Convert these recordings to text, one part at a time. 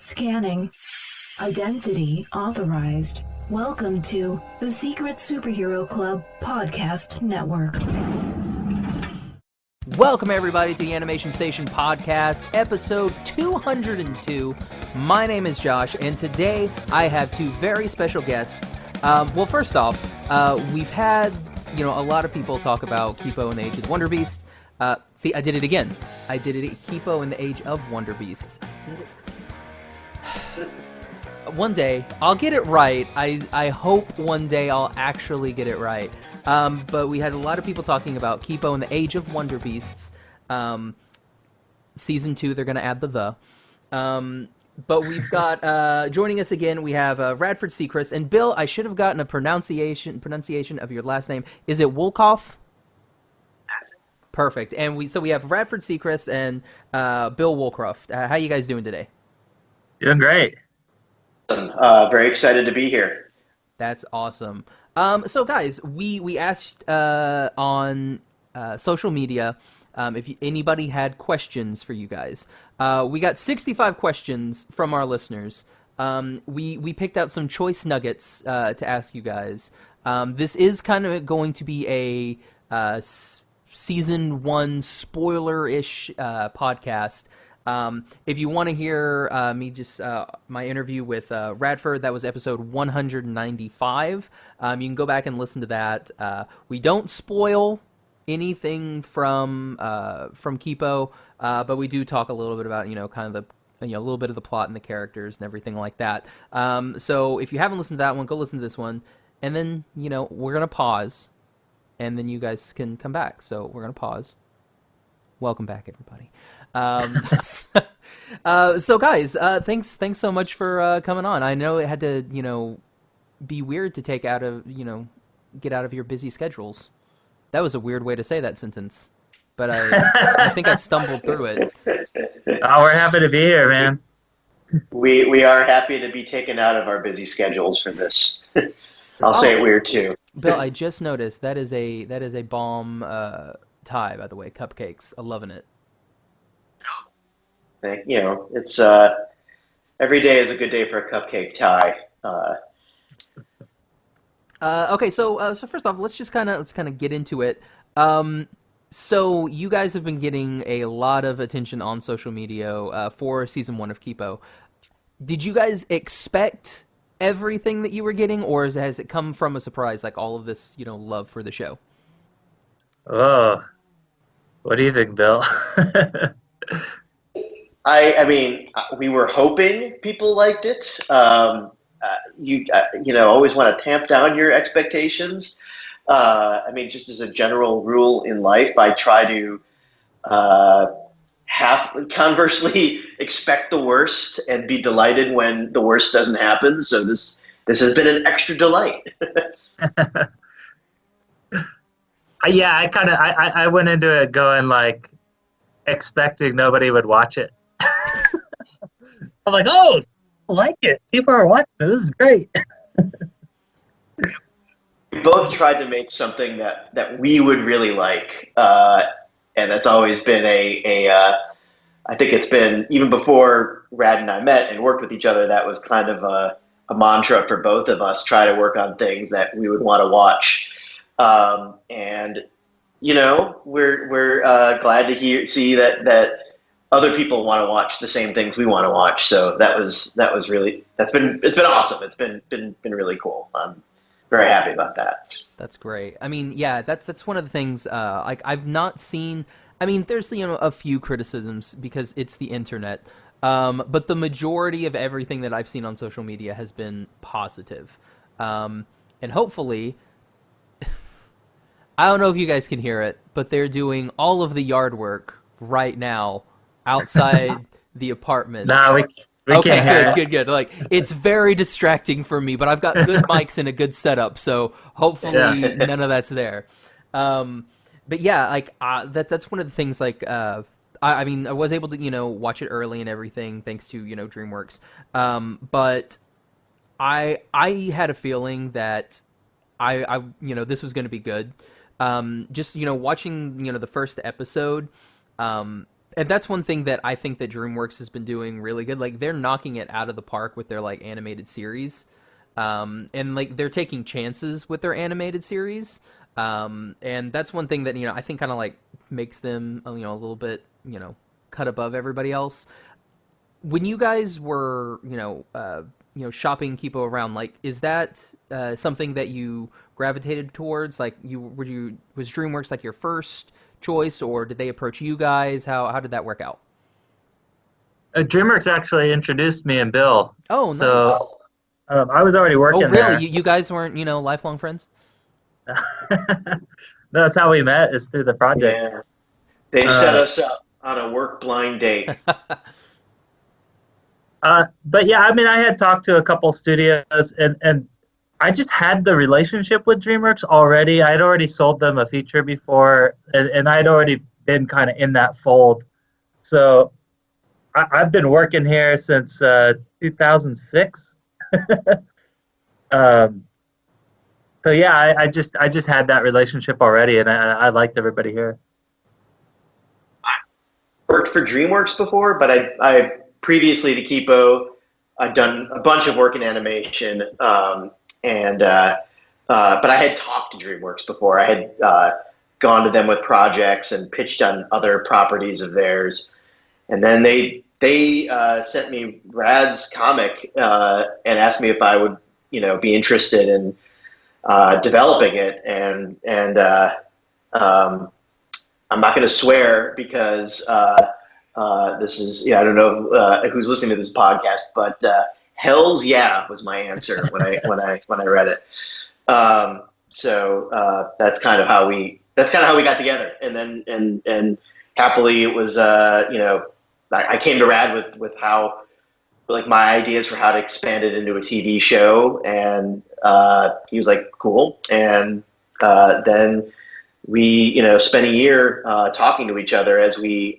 Scanning. Identity authorized. Welcome to the Secret Superhero Club Podcast Network. Welcome, everybody, to the Animation Station Podcast, episode 202. My name is Josh, and today I have two very special guests. Well, first off, we've had, a lot of people talk about Kipo and the Age of Wonderbeasts. See, I did it again. I did it, Kipo and the Age of Wonderbeasts. One day, I'll get it right. I hope one day I'll actually get it right. But we had a lot of people talking about Kipo and the Age of Wonderbeasts. Season 2, they're going to add the. But we've got, joining us again, we have Radford Sechrist. And Bill, I should have gotten a pronunciation of your last name. Is it Wolkoff? Perfect. And we have Radford Sechrist and Bill Wolkoff. How you guys doing today? Doing great. Very excited to be here. That's awesome. So guys, we asked on social media if anybody had questions for you guys. We got 65 questions from our listeners. We picked out some choice nuggets to ask you guys. This is kind of going to be a season 1 spoiler-ish podcast. If you want to hear my interview with Radford, that was episode 195. You can go back and listen to that. We don't spoil anything from Kipo, but we do talk a little bit about kind of the a little bit of the plot and the characters and everything like that. So if you haven't listened to that one, go listen to this one, and then we're gonna pause, and then you guys can come back. So we're gonna pause. Welcome back, everybody. So guys, thanks so much for coming on. I know it had to be weird to take out of get out of your busy schedules. That was a weird way to say that sentence, but I think I stumbled through it. Oh, we're happy to be here, man. We are happy to be taken out of our busy schedules for this. I'll say it weird too. Bill, I just noticed that is a bomb tie, by the way. Cupcakes, I'm loving it. It's every day is a good day for a cupcake tie. Okay, so first off, let's kind of get into it. So you guys have been getting a lot of attention on social media for season 1 of Kipo. Did you guys expect everything that you were getting, or has it come from a surprise, like all of this love for the show? Oh, what do you think, Bill? I mean, we were hoping people liked it. You always want to tamp down your expectations. I mean, just as a general rule in life, I try to conversely expect the worst and be delighted when the worst doesn't happen. So this has been an extra delight. Yeah, I went into it going expecting nobody would watch it. I'm like, oh, I like it. People are watching it. This is great. We both tried to make something that we would really like, and that's always been I think it's been, even before Rad and I met and worked with each other, that was kind of a mantra for both of us, try to work on things that we would want to watch. And we're glad to see that other people want to watch the same things we want to watch. So it's been awesome. It's been really cool. I'm very happy about that. That's great. I mean, yeah, that's one of the things. I've not seen. I mean, there's a few criticisms because it's the internet, but the majority of everything that I've seen on social media has been positive, and hopefully. I don't know if you guys can hear it, but they're doing all of the yard work right now outside the apartment. No, we okay, can't. Good. Like, it's very distracting for me, but I've got good mics and a good setup, so hopefully none of that's there. But yeah, that's one of the things. I mean, I was able to watch it early and everything thanks to DreamWorks. But I had a feeling that I this was going to be good. Just watching the first episode, And that's one thing that I think that DreamWorks has been doing really good. Like, they're knocking it out of the park with their, like, animated series. And, like, they're taking chances with their animated series. And that's one thing that, you know, I think kind of, like, makes them, you know, a little bit, you know, cut above everybody else. When you guys were, you know, shopping Kipo around, like, is that something that you gravitated towards? Like, was DreamWorks, like, your first choice, or did they approach you guys? How did that work out? DreamWorks actually introduced me and Bill. Oh, nice. So I was already working Oh, really? there. You guys weren't, you know, lifelong friends? That's how we met, is through the project. Yeah. They set us up on a work blind date. But yeah, I mean, I had talked to a couple studios, and I just had the relationship with DreamWorks already. I had already sold them a feature before, and I'd already been kind of in that fold. So I've been working here since 2006. So yeah, I just had that relationship already, and I liked everybody here. Worked for DreamWorks before, but I previously to Kipo, I'd done a bunch of work in animation, but I had talked to DreamWorks before. I had gone to them with projects and pitched on other properties of theirs, and then they sent me Rad's comic and asked me if I would, you know, be interested in developing it, and I'm not going to swear because this is, yeah, I don't know who's listening to this podcast, but hell's yeah was my answer when I read it. So that's kind of how we got together, and then and happily it was you know, I came to Rad with how, like, my ideas for how to expand it into a TV show, and he was like, cool, and then we, you know, spent a year talking to each other as we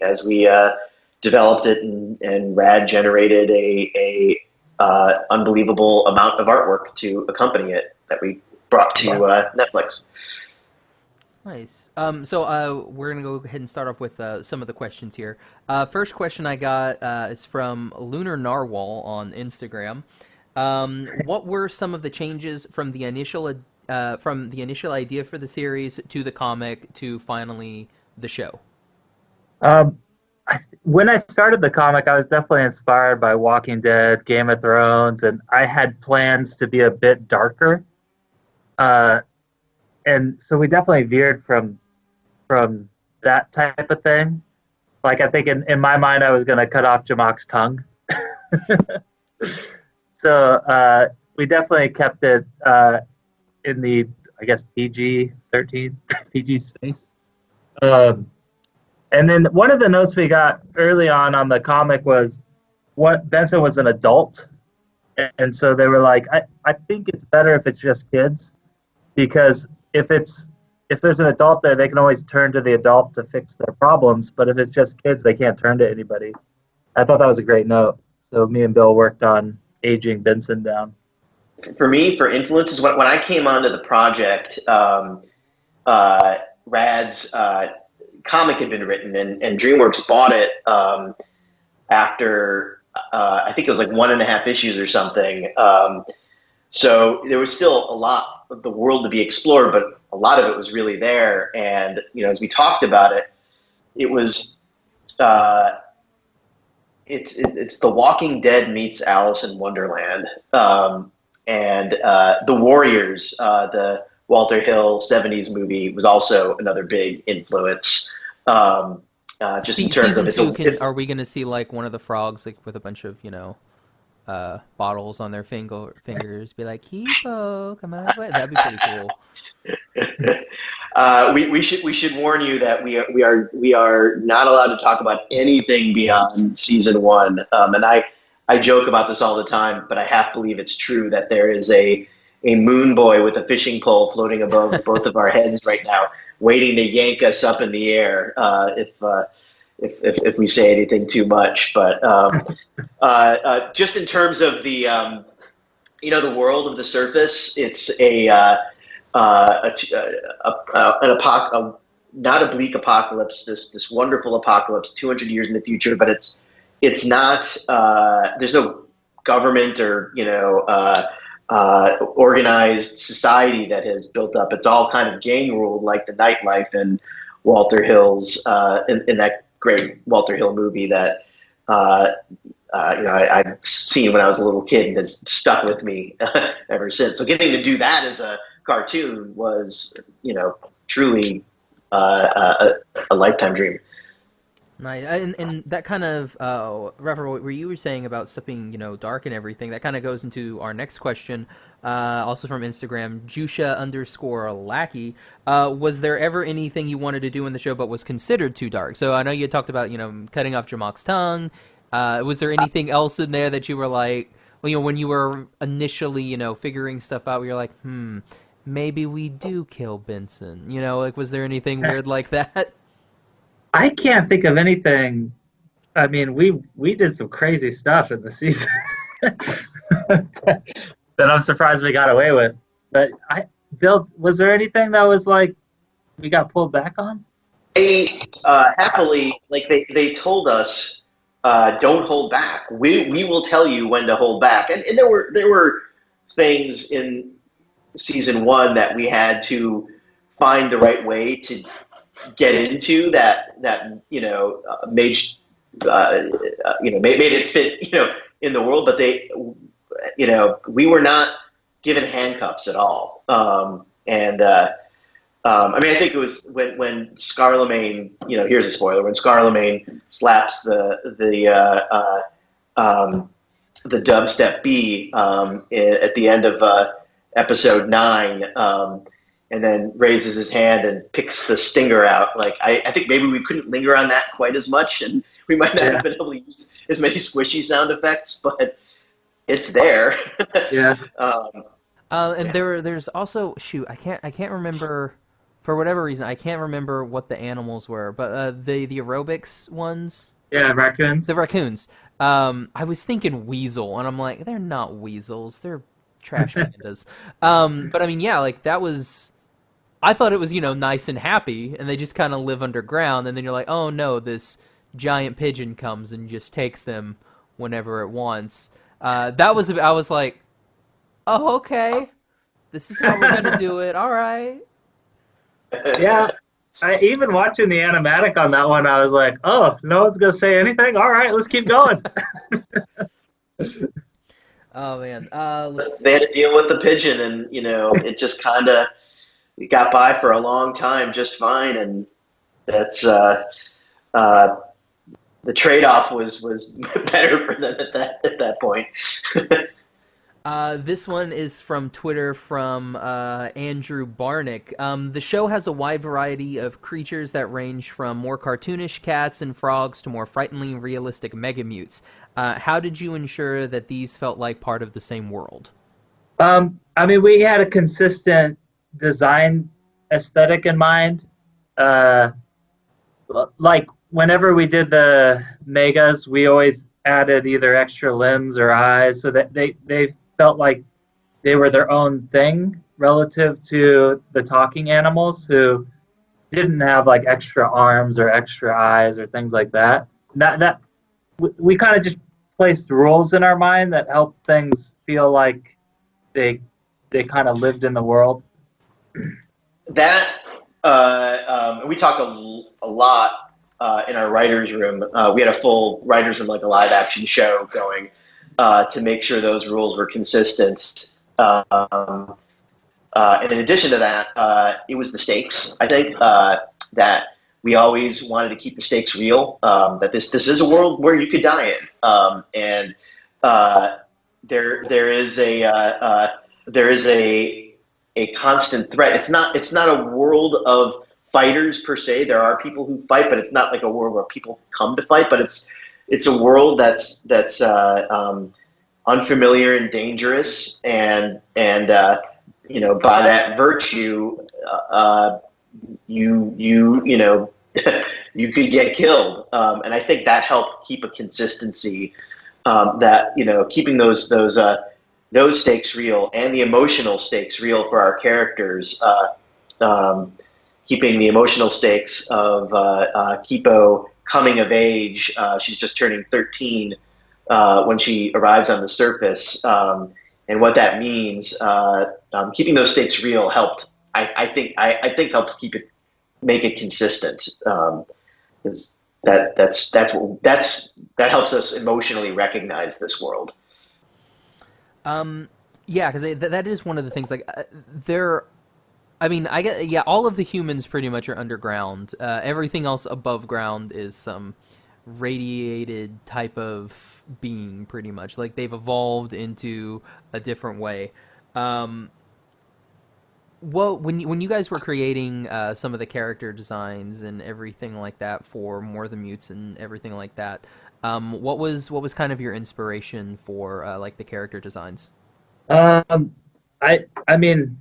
developed it, and Rad generated a unbelievable amount of artwork to accompany it that we brought to Netflix. Nice. So we're gonna go ahead and start off with some of the questions here. First question I got is from Lunar Narwhal on Instagram. What were some of the changes from the initial idea for the series to the comic to finally the show? When I started the comic, I was definitely inspired by Walking Dead, Game of Thrones, and I had plans to be a bit darker. And so we definitely veered from that type of thing. Like, I think in my mind, I was going to cut off Jamak's tongue. So we definitely kept it in the, I guess, PG-13, PG space. And then one of the notes we got early on the comic was what Benson was an adult. And so they were like, I think it's better if it's just kids, because if there's an adult there, they can always turn to the adult to fix their problems. But if it's just kids, they can't turn to anybody. I thought that was a great note. So me and Bill worked on aging Benson down. For me, for influences, when I came onto the project, Rad's comic had been written, and DreamWorks bought it after I think it was like 1.5 issues or something. So there was still a lot of the world to be explored, but a lot of it was really there. And, you know, as we talked about it, it was it's The Walking Dead meets Alice in Wonderland, and The Warriors, the Walter Hill 70s movie, was also another big influence. Just in terms of are we going to see like one of the frogs like with a bunch of, you know, bottles on their fingers, be like, Kipo, come on, that'd be pretty cool. We should warn you that we are not allowed to talk about anything beyond season 1. And I joke about this all the time, but I half believe it's true that there is a moon boy with a fishing pole floating above both of our heads right now, waiting to yank us up in the air if we say anything too much. But just in terms of the you know, the world of the surface, it's a not a bleak apocalypse, this wonderful apocalypse 200 years in the future, but it's not. There's no government or organized society that has built up. It's all kind of gang ruled, like the nightlife in Walter Hill's in that great Walter Hill movie that I've seen when I was a little kid and has stuck with me ever since. So getting to do that as a cartoon was, truly a lifetime dream. Nice. And that kind of, Radford, what you were saying about stuff being, dark and everything, that kind of goes into our next question, also from Instagram, Jusha_Lackey. Was there ever anything you wanted to do in the show but was considered too dark? So I know you talked about, cutting off Jamok's tongue. Was there anything else in there that you were like, when you were initially, figuring stuff out, you're like, maybe we do kill Benson? Was there anything weird like that? I can't think of anything. I mean, we did some crazy stuff in the season that I'm surprised we got away with. But Bill, was there anything that was like we got pulled back on? They happily, they told us, don't hold back. We will tell you when to hold back. And there were things in season 1 that we had to find the right way to get into that made it fit in the world, but we were not given handcuffs at all. I think it was when Scarlemagne, here's a spoiler, when Scarlemagne slaps the dubstep bee at the end of episode 9. And then raises his hand and picks the stinger out. I think maybe we couldn't linger on that quite as much, and we might not have been able to use as many squishy sound effects, but it's there. Yeah. There's also I can't remember, for whatever reason I can't remember what the animals were, but the aerobics ones. Yeah, raccoons. The raccoons. I was thinking weasel, and I'm like, they're not weasels, they're trash pandas. But I mean, that was. I thought it was, nice and happy, and they just kind of live underground, and then you're like, oh no, this giant pigeon comes and just takes them whenever it wants. I was like, oh, okay, this is how we're gonna do it, all right. Yeah, even watching the animatic on that one, I was like, oh, no one's gonna say anything? All right, let's keep going. Oh, man. They had to deal with the pigeon, and, it just kind of got by for a long time just fine, and that's the trade-off was better for them at that point. This one is from Twitter from Andrew Barnick. The show has a wide variety of creatures that range from more cartoonish cats and frogs to more frighteningly realistic megamutes. How did you ensure that these felt like part of the same world? We had a consistent design aesthetic in mind. Whenever we did the megas, we always added either extra limbs or eyes so that they felt like they were their own thing relative to the talking animals who didn't have extra arms or extra eyes or things like that. That we kind of just placed rules in our mind that helped things feel like they kind of lived in the world. That we talked a lot in our writers' room. We had a full writers' room, like a live action show going, to make sure those rules were consistent. And in addition to that, it was the stakes. I think that we always wanted to keep the stakes real. That this is a world where you could die in, and there is a constant threat. It's not a world of fighters per se. There are people who fight, but it's not like a world where people come to fight. But it's a world that's unfamiliar and dangerous, and by that virtue, you could get killed. And I think that helped keep a consistency. That keeping those stakes real and the emotional stakes real for our characters keeping the emotional stakes of Kipo coming of age. She's just turning 13 when she arrives on the surface, and what that means. Keeping those stakes real helped. I think helps make it consistent. Because that helps us emotionally recognize this world. Yeah, because that is one of the things. Like, I mean, I get, yeah, all of the humans pretty much are underground. Everything else above ground is some radiated type of being, pretty much. Like, they've evolved into a different way. Well, when you guys were creating some of the character designs and everything like that for More the Mutes and everything like that, what was kind of your inspiration for like the character designs? I mean,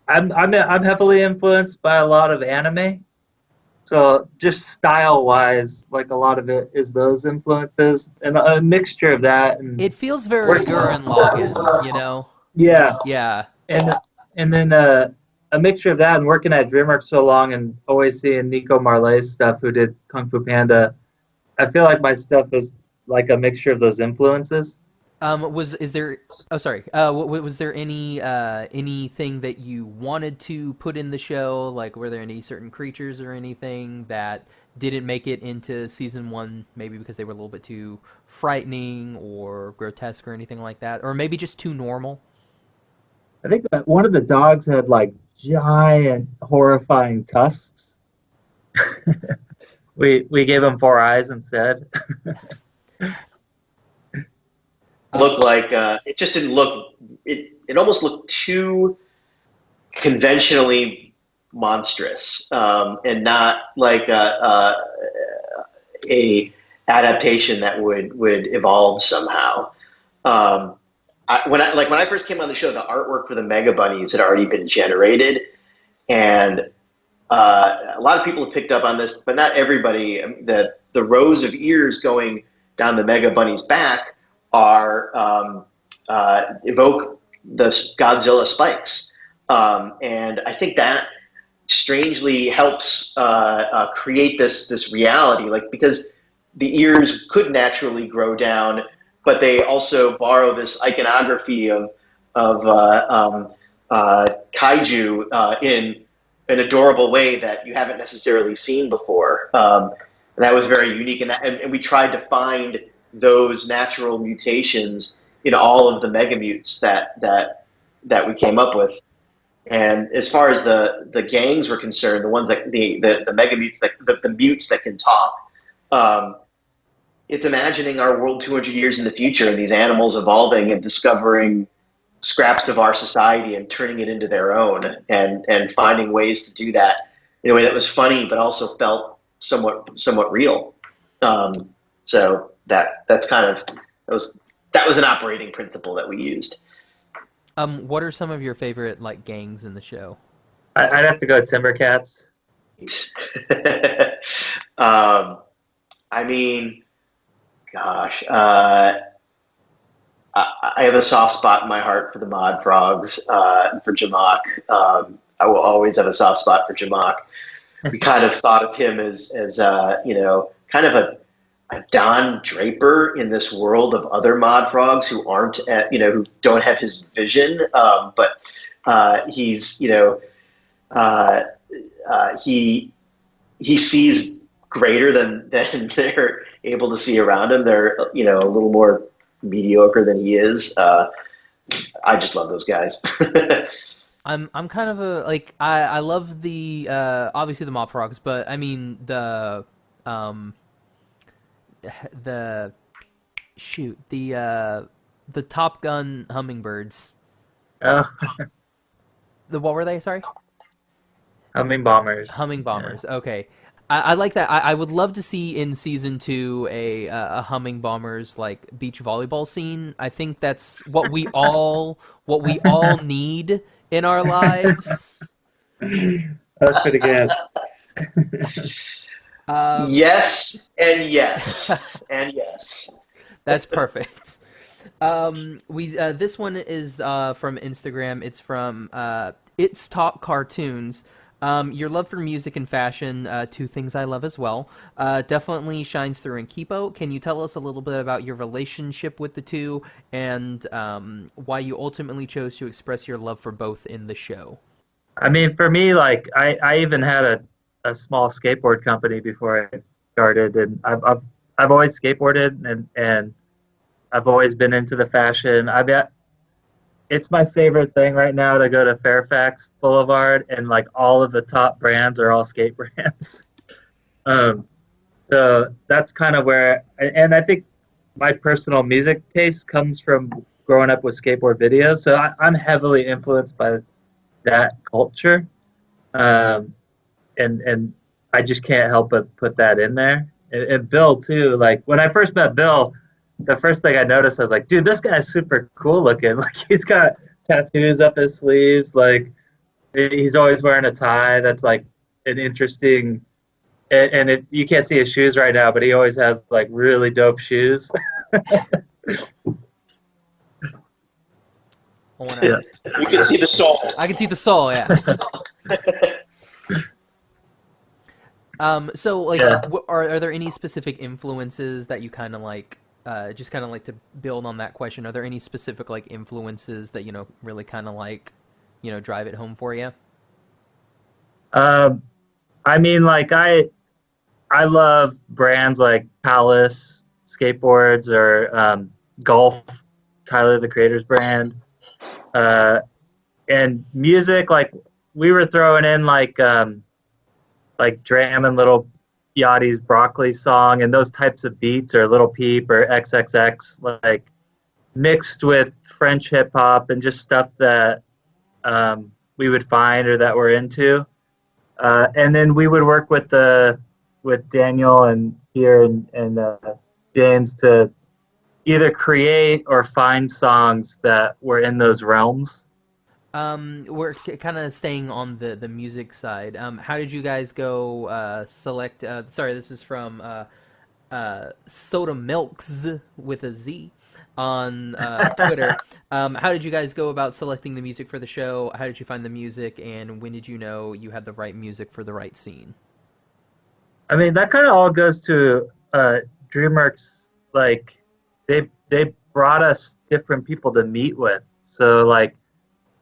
I'm heavily influenced by a lot of anime, so just style wise, like a lot of it is those influences and a mixture of that. And It feels very Gurren Lagann, you know? yeah, Yeah. and then a mixture of that and working at DreamWorks so long and always seeing Nico Marley's stuff, who did Kung Fu Panda. I feel like my stuff is like a mixture of those influences. Was there? Oh, sorry. Was there anything that you wanted to put in the show? Like, were there any certain creatures or anything that didn't make it into season one? Maybe because they were a little bit too frightening or grotesque or anything like that, or maybe just too normal. I think that one of the dogs had like giant, horrifying tusks. We gave him 4 eyes instead. Looked like it just didn't look. It almost looked too conventionally monstrous, and not like a adaptation that would evolve somehow. When I first came on the show, the artwork for the Mega Bunnies had already been generated, and a lot of people have picked up on this, but not everybody. The rows of ears going down the Mega Bunny's back are evoke the Godzilla spikes, and I think that strangely helps create this reality, like, because the ears could naturally grow down, but they also borrow this iconography of kaiju in an adorable way that you haven't necessarily seen before. And that was very unique, and we tried to find those natural mutations in all of the Mega Mutes that we came up with. And as far as the gangs were concerned, the ones that the Mega Mutes, the mutes that can talk, it's imagining our world 200 years in the future and these animals evolving and discovering scraps of our society and turning it into their own, and finding ways to do that in a way that was funny but also felt somewhat real. So that's kind of that was an operating principle that we used. What are some of your favorite like gangs in the show? I'd have to go Timbercats. I mean, gosh, I have a soft spot in my heart for the Mod Frogs, for Jamak. I will always have a soft spot for Jamak. We kind of thought of him as kind of a Don Draper in this world of other Mod Frogs who aren't, who don't have his vision, but he's, he sees greater than they're able to see around him. They're, a little more mediocre than he is. I just love those guys. I'm kind of a like I love the obviously the Mop Frogs, but I mean the Top Gun hummingbirds. Oh. What were they? Sorry. Humming bombers. Humming bombers. Yeah. Okay. I like that. I would love to see in season 2 a humming bombers like beach volleyball scene. I think that's what we all need in our lives. That's pretty good. Yes and yes and yes. That's perfect. This one is from Instagram. It's from It's Talk Cartoons. Your love for music and fashion, two things I love as well, definitely shines through in Kipo. Can you tell us a little bit about your relationship with the two and why you ultimately chose to express your love for both in the show? I mean, for me, like I even had a small skateboard company before I started, and I've always skateboarded, and I've always been into the fashion. I bet it's my favorite thing right now to go to Fairfax Boulevard, and like all of the top brands are all skate brands. So that's kind of where, and I think my personal music taste comes from growing up with skateboard videos. So I'm heavily influenced by that culture, and I just can't help but put that in there. And Bill too. Like when I first met Bill, the first thing I noticed, I was like, dude, this guy's super cool looking. Like he's got tattoos up his sleeves. Like he's always wearing a tie. That's like an interesting. And you can't see his shoes right now, but he always has like really dope shoes. Yeah. You can see the soul. I can see the soul, yeah. So, like, Yeah. are there any specific influences that you kind of like, just kind of like to build on that question? Are there any specific, like, influences that, really kind of like, drive it home for you? I mean, like I love brands like Palace skateboards or Golf, Tyler the Creator's brand. And music, like we were throwing in like Dram and Little Yachty's Broccoli song and those types of beats, or Little Peep or XXX, like mixed with French hip hop and just stuff that we would find or that we're into. And then we would work with Daniel and here and James to either create or find songs that were in those realms. We're kind of staying on the music side. How did you guys go select? Sorry, this is from Soda Milks with a Z on Twitter. How did you guys go about selecting the music for the show? How did you find the music, and when did you know you had the right music for the right scene? I mean, that kind of all goes to DreamWorks. Like they brought us different people to meet with. So like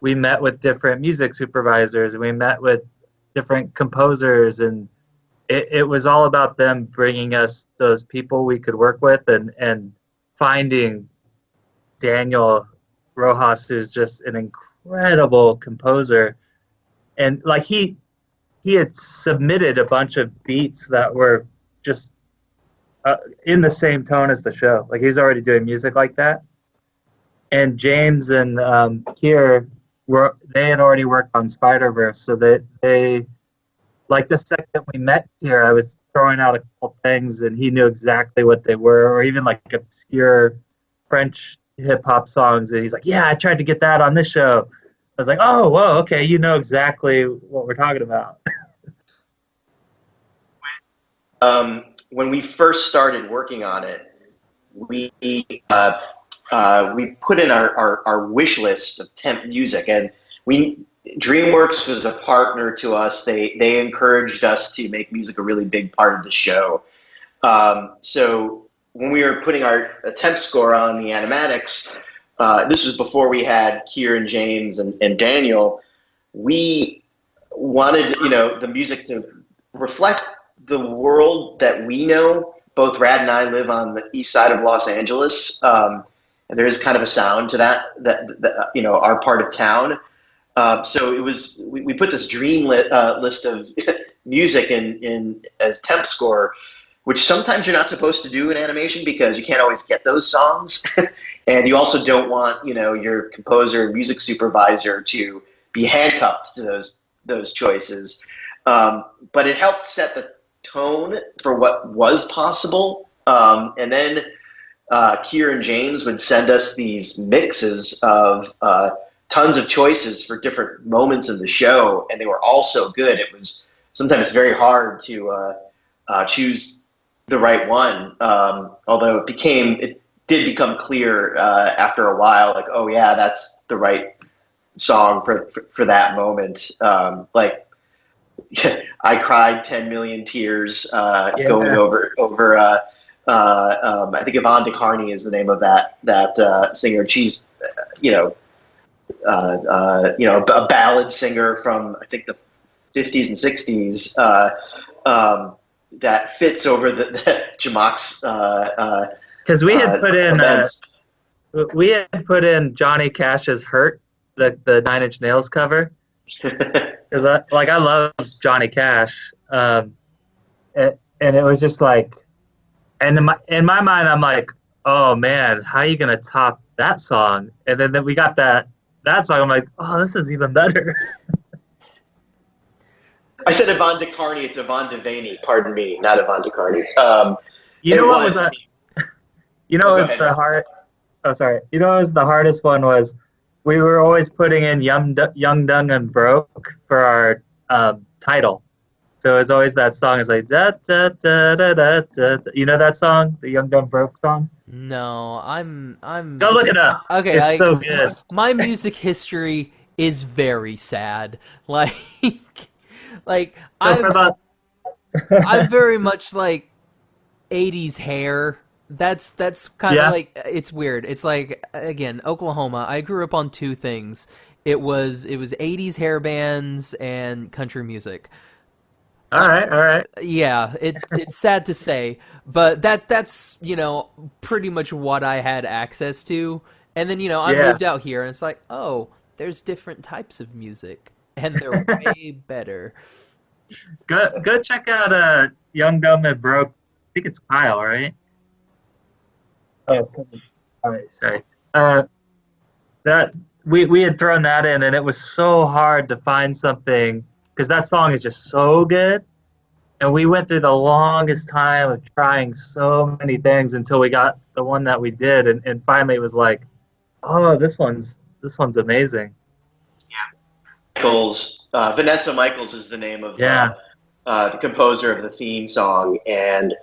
we met with different music supervisors, and we met with different composers, and it was all about them bringing us those people we could work with, and finding Daniel Rojas, who's just an incredible composer. And like he had submitted a bunch of beats that were just in the same tone as the show. Like he was already doing music like that. And James and Kier they had already worked on Spider-Verse, so that they like the second we met Kier, I was throwing out a couple things and he knew exactly what they were, or even like obscure French hip hop songs, and he's like, yeah, I tried to get that on this show. I was like, oh, whoa, okay, you know exactly what we're talking about. When we first started working on it, we put in our wish list of temp music, and DreamWorks was a partner to us. They encouraged us to make music a really big part of the show. So when we were putting our temp score on the animatics, this was before we had Kier and James and Daniel. We wanted the music to reflect the world that we know. Both Rad and I live on the east side of Los Angeles, and there is kind of a sound to that our part of town. So it was we put this dream list of music in as temp score, which sometimes you're not supposed to do in animation because you can't always get those songs, and you also don't want your composer and music supervisor to be handcuffed to those choices. But it helped set the tone for what was possible, and then Kier and James would send us these mixes of tons of choices for different moments in the show, and they were all so good. It was sometimes very hard to choose the right one, although it did become clear after a while, like, oh yeah, that's the right song for that moment. Like I cried 10 million tears Yeah. going over. I think Yvonne DeCarney is the name of that singer. She's a ballad singer from I think the 50s and 60s that fits over the Jamock's. Because events. we had put in Johnny Cash's "Hurt," the Nine Inch Nails cover. Because I love Johnny Cash, and it was just like, and in my mind I'm like, oh man, how are you gonna top that song? And then we got that song. I'm like, oh, this is even better. I said Yvonne DeCarney. It's Yvonne DeVaney. Pardon me, not Yvonne DeCarney. You know what was that? You know what was the hard? Oh, sorry. You know what was the hardest one was we were always putting in Young, Dumb, and Broke for our title. So it was always that song. It's like da da da da da da. You know that song, the Young, Dumb, Broke song? No, I'm. Go look it up. Okay, it's so good. My music history is very sad. I'm very much like 80s hair. That's kind of like, it's weird. It's like, again, Oklahoma. I grew up on two things. It was 80s hair bands and country music. All right. Yeah, it's sad to say, but that's pretty much what I had access to. And then I moved out here, and it's like, oh, there's different types of music, and they're way better. Go check out Young, Dumb, and Broke. I think it's Kyle, right? Oh, all right. Sorry. That we had thrown that in, and it was so hard to find something because that song is just so good, and we went through the longest time of trying so many things until we got the one that we did, and finally it was like, oh, this one's amazing. Vanessa Michaels is the name of the composer of the theme song, and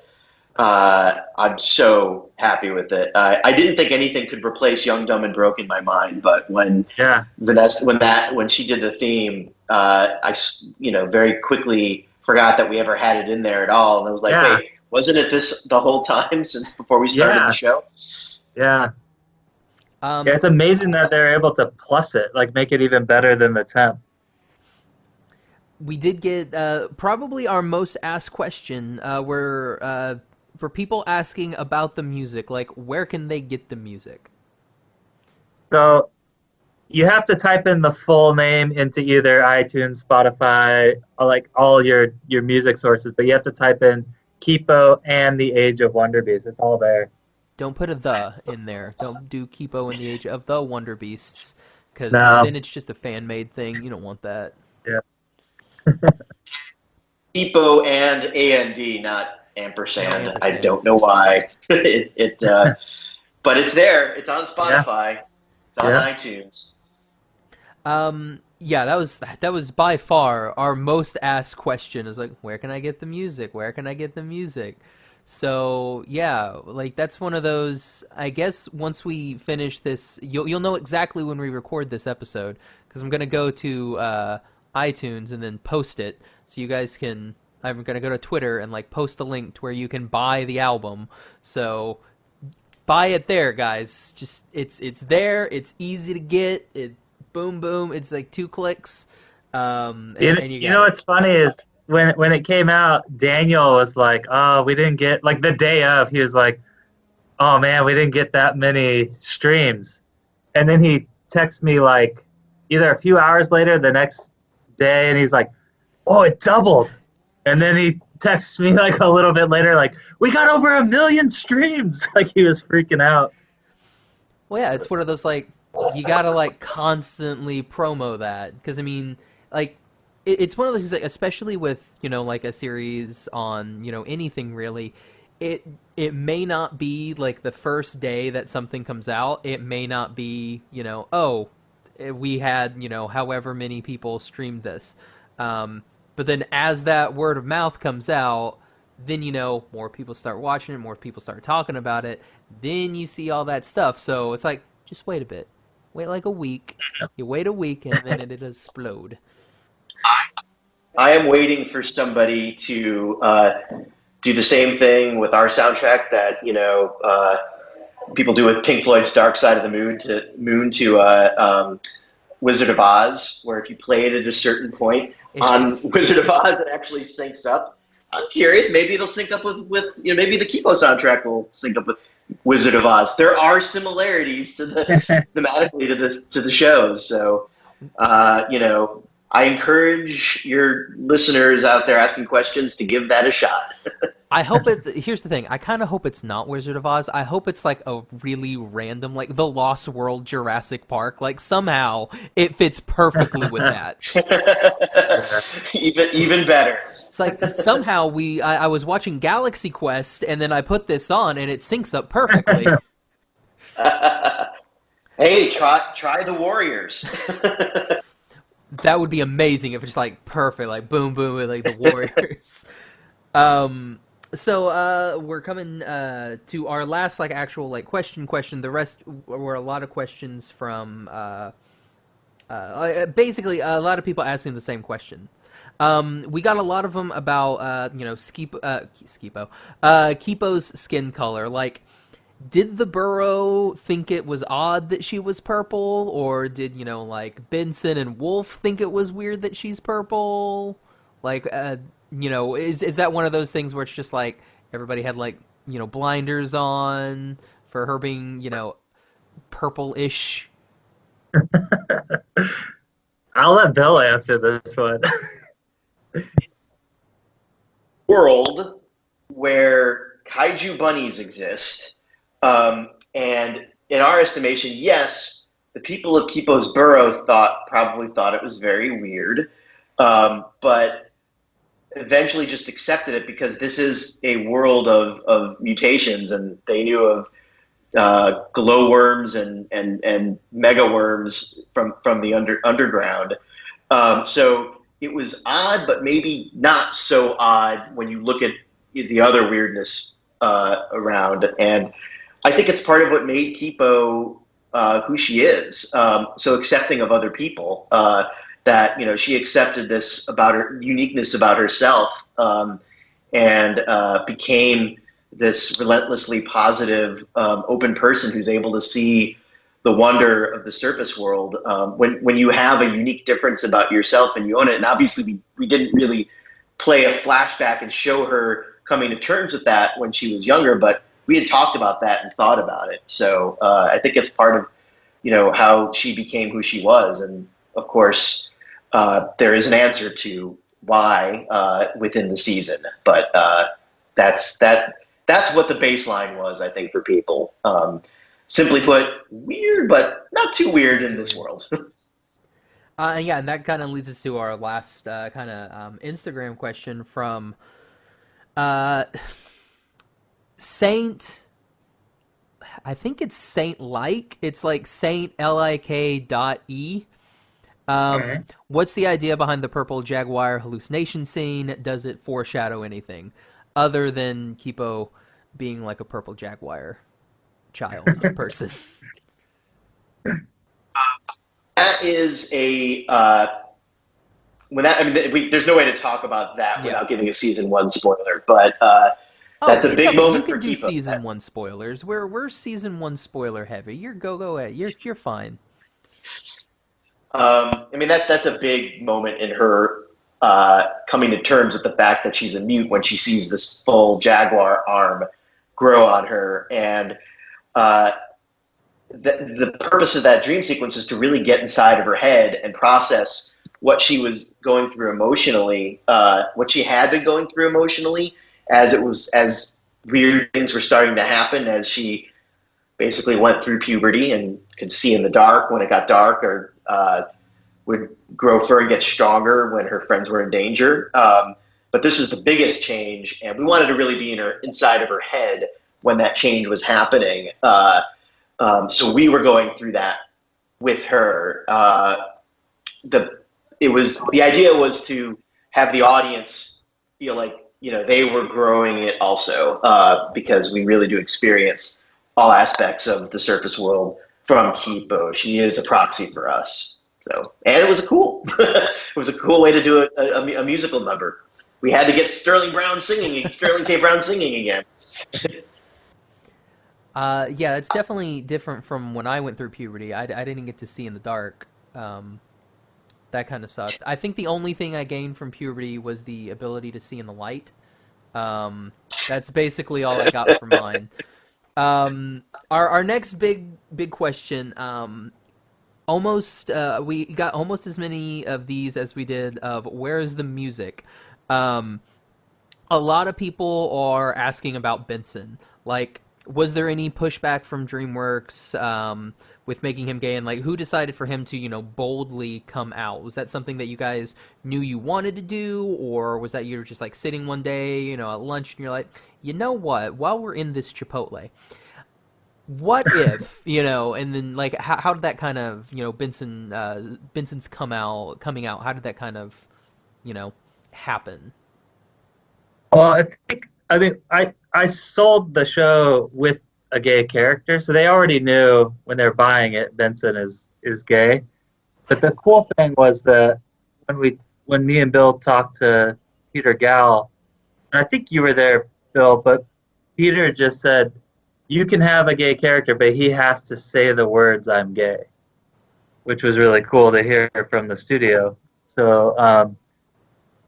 I'm so happy with it. I didn't think anything could replace Young, Dumb, and Broke in my mind, but when when she did the theme, I very quickly forgot that we ever had it in there at all, and I was like, wait, wasn't it this the whole time since before we started the show? Yeah. It's amazing that they're able to plus it, like make it even better than the temp. We did get probably our most asked question were for people asking about the music, like where can they get the music? So you have to type in the full name into either iTunes, Spotify, or like all your music sources, but you have to type in Kipo and the Age of Wonderbeasts. It's all there. Don't put a "the" in there. Don't do Kipo and the Age of the Wonderbeasts, because then it's just a fan-made thing. You don't want that. Yeah. Kipo and AND, not ampersand. I don't know why. But it's there. It's on Spotify. It's on iTunes. Yeah, that was by far our most asked question. Is like, where can I get the music? Where can I get the music? So yeah, like that's one of those. I guess once we finish this, you'll know exactly when we record this episode, because I'm gonna go to iTunes and then post it, so you guys can. I'm gonna go to Twitter and like post a link to where you can buy the album. So buy it there, guys. Just it's there. It's easy to get. Boom boom. It's like 2 clicks. And you know what's funny is when it came out, Daniel was like, "Oh, we didn't get like the day of." He was like, "Oh man, we didn't get that many streams," and then he texted me like either a few hours later, the next day, and he's like, "Oh, it doubled." And then he texts me like a little bit later, like, "We got over 1 million streams." Like he was freaking out. Well, yeah, it's one of those like you gotta like constantly promo that, because I mean, like it's one of those things, like, especially with like a series on anything really. It may not be like the first day that something comes out. It may not be oh, we had however many people streamed this. But then as that word of mouth comes out, then more people start watching it, more people start talking about it, then you see all that stuff. So it's like, just wait a bit. Wait like a week. You wait a week and then it'll explode. I am waiting for somebody to do the same thing with our soundtrack that people do with Pink Floyd's Dark Side of the Moon to Wizard of Oz, where if you play it at a certain point on Wizard of Oz, it actually syncs up. I'm curious, maybe it'll sync up with maybe the Kipo soundtrack will sync up with Wizard of Oz. There are similarities to thematically to the shows, so I encourage your listeners out there asking questions to give that a shot. I hope here's the thing. I kind of hope it's not Wizard of Oz. I hope it's like a really random, like The Lost World Jurassic Park. Like somehow it fits perfectly with that. even better. It's like somehow I was watching Galaxy Quest and then I put this on and it syncs up perfectly. Hey, try the Warriors. That would be amazing if it's like perfect, like boom, boom, like the Warriors. So we're coming to our last like actual like question. The rest were a lot of questions from basically a lot of people asking the same question. We got a lot of them about Kipo's skin color. Like, did the Burrow think it was odd that she was purple, or did like Benson and Wolf think it was weird that she's purple? Like, is that one of those things where it's just like everybody had like blinders on for her being purple-ish? I'll let Bill answer this one. World where kaiju bunnies exist, and in our estimation, yes, the people of Kipo's Burrow probably thought it was very weird, but eventually just accepted it because this is a world of mutations, and they knew of glowworms and megaworms from the underground. So it was odd, but maybe not so odd when you look at the other weirdness around. And I think it's part of what made Kipo who she is, so accepting of other people. That she accepted this about her uniqueness about herself, and became this relentlessly positive, open person who's able to see the wonder of the surface world. When you have a unique difference about yourself and you own it, and obviously we didn't really play a flashback and show her coming to terms with that when she was younger, but we had talked about that and thought about it. So I think it's part of how she became who she was, and of course there is an answer to why within the season, but that's what the baseline was, I think, for people. Simply put, weird, but not too weird in this world. Yeah, and that kind of leads us to our last Instagram question from Saint. I think it's Saint Like. It's like Saint.lik.e. What's the idea behind the purple Jaguar hallucination scene? Does it foreshadow anything other than Kipo being like a purple Jaguar child person? That is a there's no way to talk about that without giving a season 1 spoiler, but that's a big moment for Kipo. You can do season 1 spoilers. We're season 1 spoiler heavy. Go ahead. You're fine. That's a big moment in her coming to terms with the fact that she's a mute when she sees this full Jaguar arm grow on her. And the purpose of that dream sequence is to really get inside of her head and process what she was going through emotionally, what she had been going through emotionally, as weird things were starting to happen, as she basically went through puberty and could see in the dark when it got dark, or would grow fur and get stronger when her friends were in danger. But this was the biggest change, and we wanted to really be inside of her head when that change was happening. So we were going through that with her. The idea was to have the audience feel like they were growing it also, because we really do experience all aspects of the surface world from Kipo. She is a proxy for us. So, and it was it was a cool way to do a musical number. We had to get Sterling K. Brown singing again. Yeah, it's definitely different from when I went through puberty. I didn't get to see in the dark. That kind of sucked. I think the only thing I gained from puberty was the ability to see in the light. That's basically all I got from mine. Our next big question. We got almost as many of these as we did of where's the music. A lot of people are asking about Benson. Like, was there any pushback from DreamWorks with making him gay, and like who decided for him to boldly come out? Was that something that you guys knew you wanted to do, or was that you were just like sitting one day at lunch and you're like, you know what, while we're in this Chipotle, what if and then like how did that kind of Benson's coming out, how did that kind of happen? Well, I sold the show with a gay character, so they already knew when they're buying it Benson is gay. But the cool thing was that when me and Bill talked to Peter Gall, and I think you were there, Bill, but Peter just said, you can have a gay character, but he has to say the words "I'm gay," which was really cool to hear from the studio. So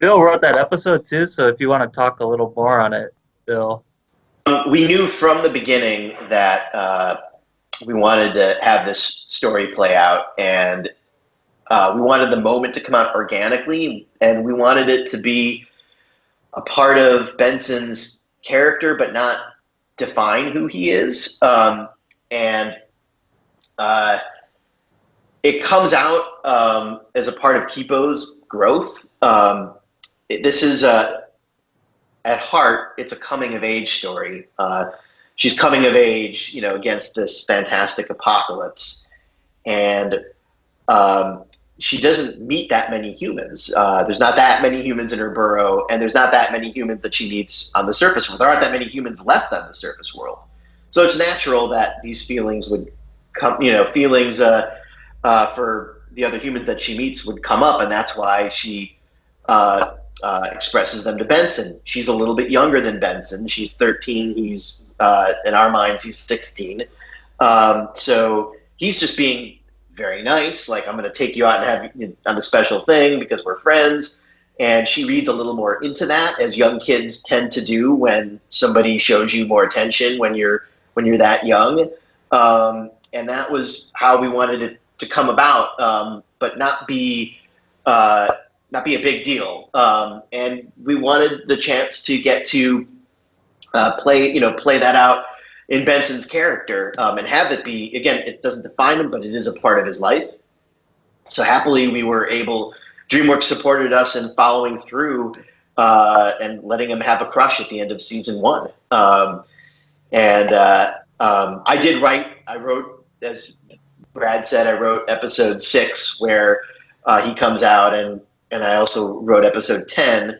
Bill wrote that episode too, so if you want to talk a little more on it, Bill. We knew from the beginning that we wanted to have this story play out, and we wanted the moment to come out organically, and we wanted it to be a part of Benson's character, but not define who he is. And it comes out as a part of Kipo's growth. This is at heart, it's a coming of age story. She's coming of age, against this fantastic apocalypse, and she doesn't meet that many humans. There's not that many humans in her burrow, and there's not that many humans that she meets on the surface world. There aren't that many humans left on the surface world. So it's natural that these feelings would come, feelings for the other humans that she meets would come up, and that's why she expresses them to Benson. She's a little bit younger than Benson. She's 13. He's, in our minds, he's 16. So he's just being very nice. Like, I'm going to take you out and have you on the special thing because we're friends. And she reads a little more into that, as young kids tend to do when somebody shows you more attention when you're that young. And that was how we wanted it to come about, but not be a big deal. And we wanted the chance to get to play that out in Benson's character, and have it be, again, it doesn't define him, but it is a part of his life. So happily we were able, DreamWorks supported us in following through and letting him have a crush at the end of season 1. I wrote, as Brad said, I wrote episode 6 where he comes out, and I also wrote episode 10.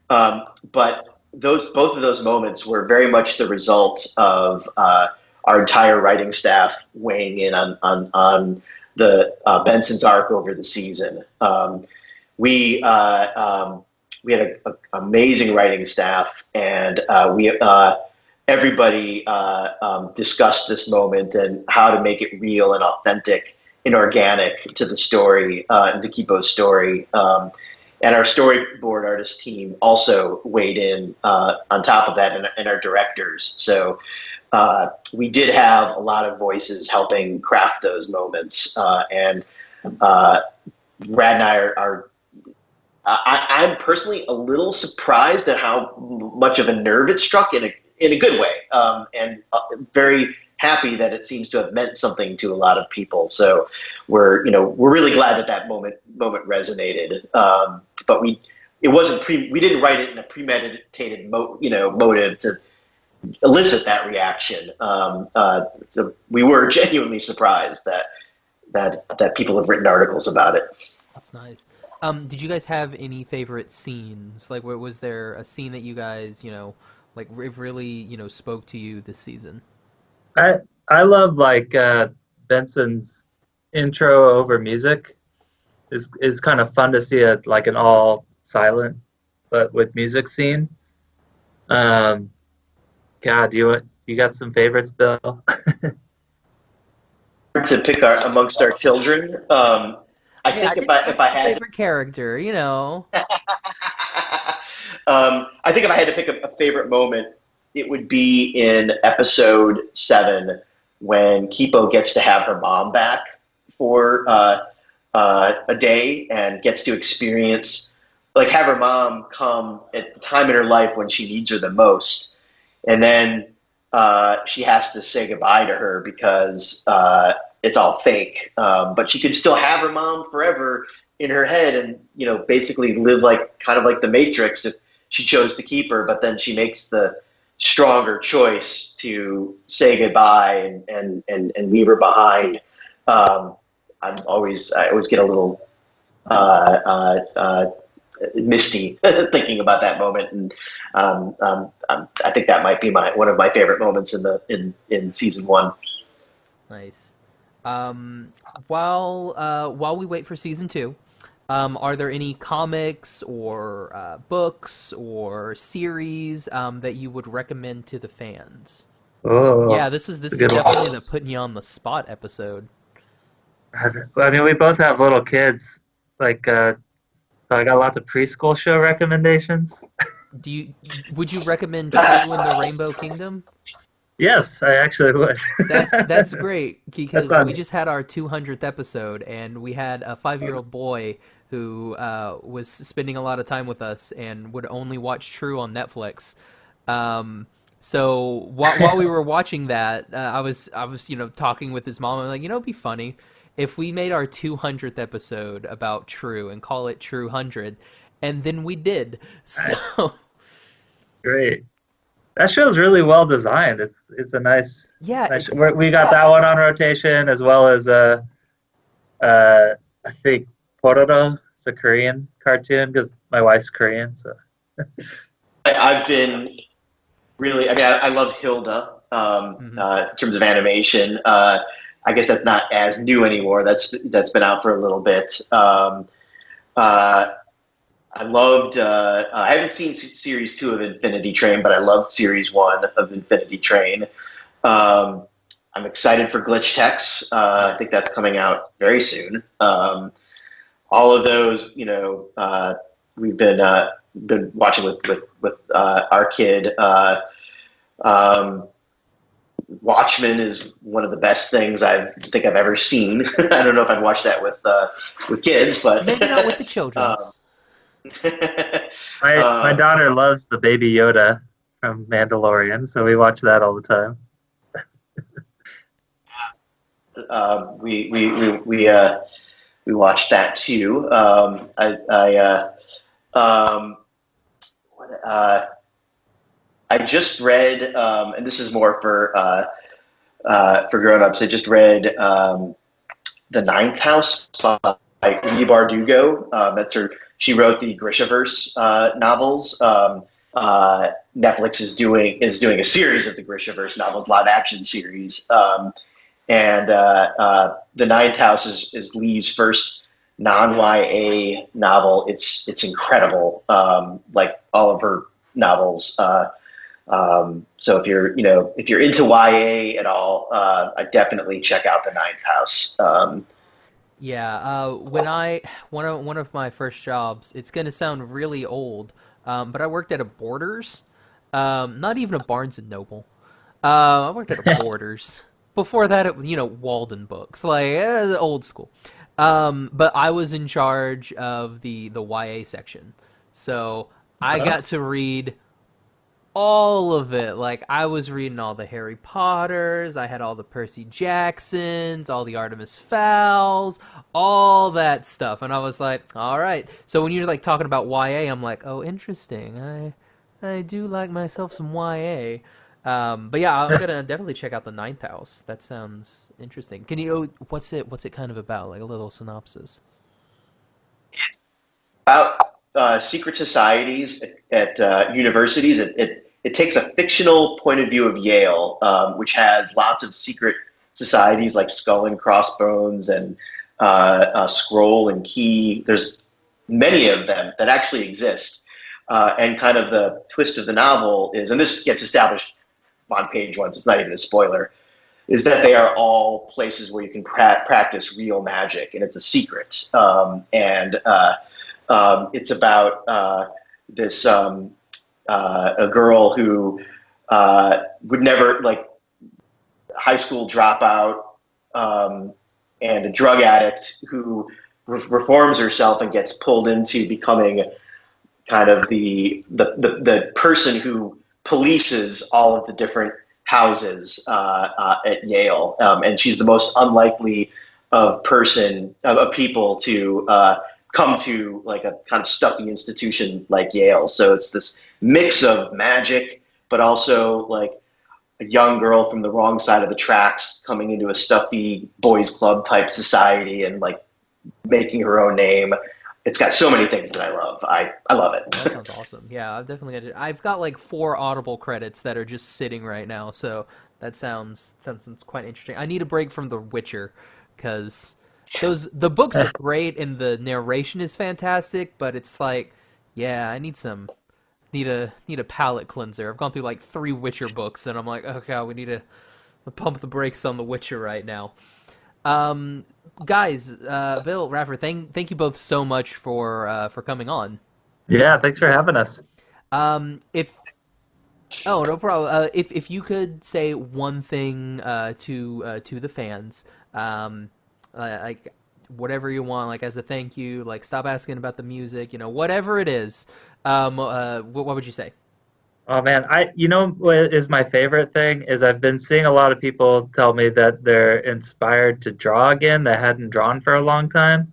But both of those moments were very much the result of our entire writing staff weighing in on the Benson's arc over the season. We had an amazing writing staff, and everybody discussed this moment and how to make it real and authentic and organic to the story, and to Kipo's story. And our storyboard artist team also weighed in on top of that, and our directors. So we did have a lot of voices helping craft those moments. And Brad and I are I'm personally a little surprised at how much of a nerve it struck in a good way, and very happy that it seems to have meant something to a lot of people. So we're really glad that moment resonated. But we didn't write it in a premeditated motive to elicit that reaction. So we were genuinely surprised that people have written articles about it. That's nice. Did you guys have any favorite scenes? Like, was there a scene that you guys, really, spoke to you this season? I love Benson's intro over music. is kind of fun to see like an all silent but with music scene. God, do you got some favorites, Bill? To pick amongst our children. I think if I had favorite character, you know. I think if I had to pick a favorite moment, it would be in episode 7 when Kipo gets to have her mom back for a day and gets to experience, like, have her mom come at the time in her life when she needs her the most, and then she has to say goodbye to her because it's all fake. But she could still have her mom forever in her head and, you know, basically live kind of like the Matrix if she chose to keep her, but then she makes the stronger choice to say goodbye and leave her behind. I always get a little misty thinking about that moment, and I think that might be one of my favorite moments in season 1. Nice. While we wait for season 2, are there any comics or books or series that you would recommend to the fans? Oh, Yeah, this is definitely the putting you on the spot episode. I mean, we both have little kids. Like, so I got lots of preschool show recommendations. Would you recommend True in the Rainbow Kingdom? Yes, I actually would. That's great, because we just had our 200th episode, and we had a 5-year-old boy who was spending a lot of time with us and would only watch True on Netflix. So while we were watching that, I was talking with his mom. I'm like, it'd be funny if we made our 200th episode about True and call it True 100, and then we did. So great. That show's really well designed. It's a nice. Yeah, we got that one on rotation, as well as I think Pororo. It's a Korean cartoon because my wife's Korean. So I've been really. I mean, I love Hilda in terms of animation. I guess that's not as new anymore. That's been out for a little bit. I loved. I haven't seen series 2 of Infinity Train, but I loved series 1 of Infinity Train. I'm excited for Glitch Techs. I think that's coming out very soon. All of those, we've been watching with our kid. Watchmen is one of the best things I think I've ever seen. I don't know if I'd watch that with kids, but maybe not with the children. My daughter loves the Baby Yoda from Mandalorian, so we watch that all the time. We watched that too. I just read, and this is more for grown-ups. I just read The Ninth House by Leigh Bardugo. She wrote the Grishaverse novels. Netflix is doing a series of the Grishaverse novels, live-action series. And The Ninth House is Lee's first non-YA novel. It's incredible, like all of her novels. So if you're into YA at all, I definitely check out The Ninth House. When one of my first jobs, it's gonna sound really old, but I worked at a Borders, not even a Barnes and Noble. I worked at a Borders. Before that, Walden Books, like old school. But I was in charge of the YA section, so I got to read all of it. Like, I was reading all the Harry Potters, I had all the Percy Jacksons, all the Artemis Fowls, all that stuff, and I was like, all right. So when you're like talking about YA, I'm like, oh, interesting. I do like myself some YA. But yeah, I'm gonna definitely check out The Ninth House. That sounds interesting. Can you? What's it kind of about? Like a little synopsis. It's about secret societies at universities. It takes a fictional point of view of Yale, which has lots of secret societies like Skull and Crossbones and scroll and key. There's many of them that actually exist. And kind of the twist of the novel is, and this gets established on page 1, so it's not even a spoiler, is that they are all places where you can practice real magic, and it's a secret. It's about this a girl who would never, like, high school dropout, and a drug addict who reforms herself and gets pulled into becoming kind of the person who polices all of the different houses at Yale, and she's the most unlikely of people to come to like a kind of stuffy institution like Yale. So it's this mix of magic, but also like a young girl from the wrong side of the tracks coming into a stuffy boys club type society and like making her own name. It's got so many things that I love. I love it. That sounds awesome. Yeah, I've definitely got it. I've got like 4 Audible credits that are just sitting right now, so that sounds quite interesting. I need a break from The Witcher because the books are great and the narration is fantastic, but it's like, yeah, I need a palate cleanser. I've gone through like 3 Witcher books, and I'm like, oh god, we need to pump the brakes on The Witcher right now. Guys, Bill, Radford, thank you both so much for coming on. Yeah, thanks for having us. No problem. If you could say one thing to the fans, like whatever you want, like as a thank you, like stop asking about the music, whatever it is, what would you say? Oh man, what is my favorite thing is I've been seeing a lot of people tell me that they're inspired to draw again that hadn't drawn for a long time,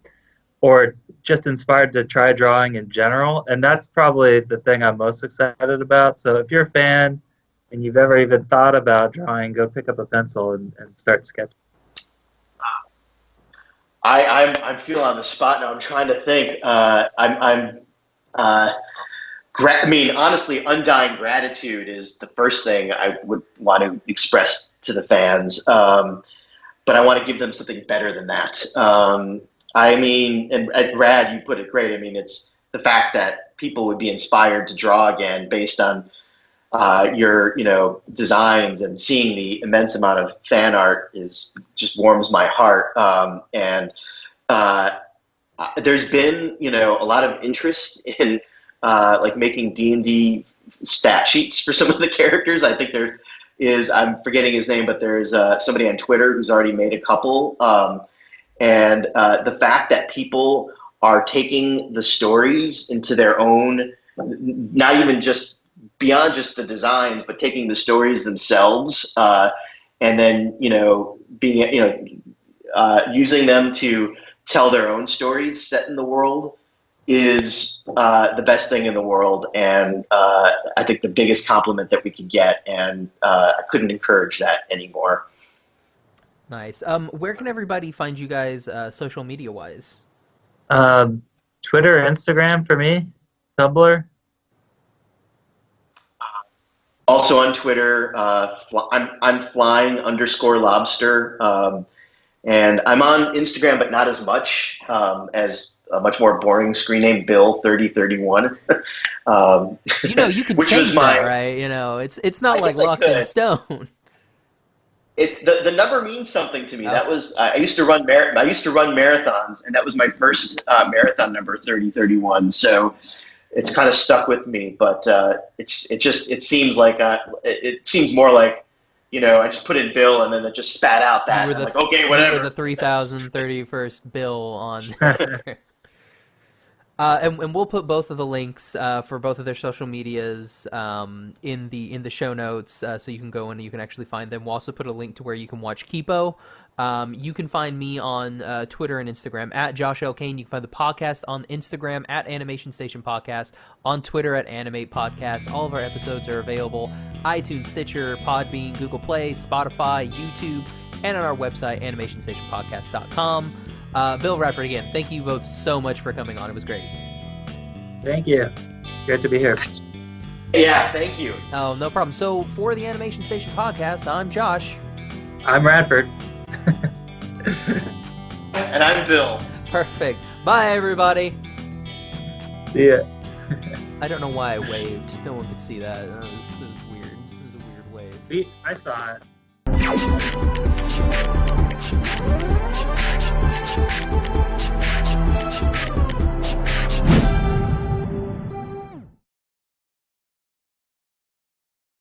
or just inspired to try drawing in general, and that's probably the thing I'm most excited about. So if you're a fan and you've ever even thought about drawing, go pick up a pencil and start sketching. I'm feeling on the spot now. I'm trying to think. Honestly, undying gratitude is the first thing I would want to express to the fans. But I want to give them something better than that. And Rad, you put it great. I mean, it's the fact that people would be inspired to draw again based on your designs, and seeing the immense amount of fan art just warms my heart. There's been a lot of interest in like making D&D stat sheets for some of the characters. I think there is, I'm forgetting his name, but there's somebody on Twitter who's already made a couple. And the fact that people are taking the stories into their own, not even just beyond just the designs, but taking the stories themselves, and then being using them to tell their own stories set in the world is the best thing in the world, and I think the biggest compliment that we could get, and I couldn't encourage that anymore. Nice. Where can everybody find you guys social media wise? Twitter, Instagram for me, Tumblr. Also on Twitter, I'm flying_lobster, and I'm on Instagram, but not as much, as a much more boring screen name, Bill3031. You can change that, right? It's not like locked in stone. The number means something to me. That was I used to run marathons, and that was my first marathon number, 3031. So it's kind of stuck with me. But it seems like it seems more like I just put in Bill, and then it just spat out that. I'm like, okay, whatever. You were the 3031st Bill on. And we'll put both of the links for both of their social medias in the show notes, so you can go and you can actually find them. We'll also put a link to where you can watch Kipo. You can find me on Twitter and Instagram at Josh L. Kane. You can find the podcast on Instagram at Animation Station Podcast, on Twitter at Animate Podcast. All of our episodes are available iTunes, Stitcher, Podbean, Google Play, Spotify, YouTube, and on our website, animationstationpodcast.com. Bill, Radford, again, thank you both so much for coming on. It was great. Thank you. Great to be here. Yeah, thank you. Oh, no problem. So for the Animation Station Podcast, I'm Josh. I'm Radford. And I'm Bill. Perfect. Bye, everybody. See ya. I don't know why I waved. No one could see that. It was weird. It was a weird wave. I saw it.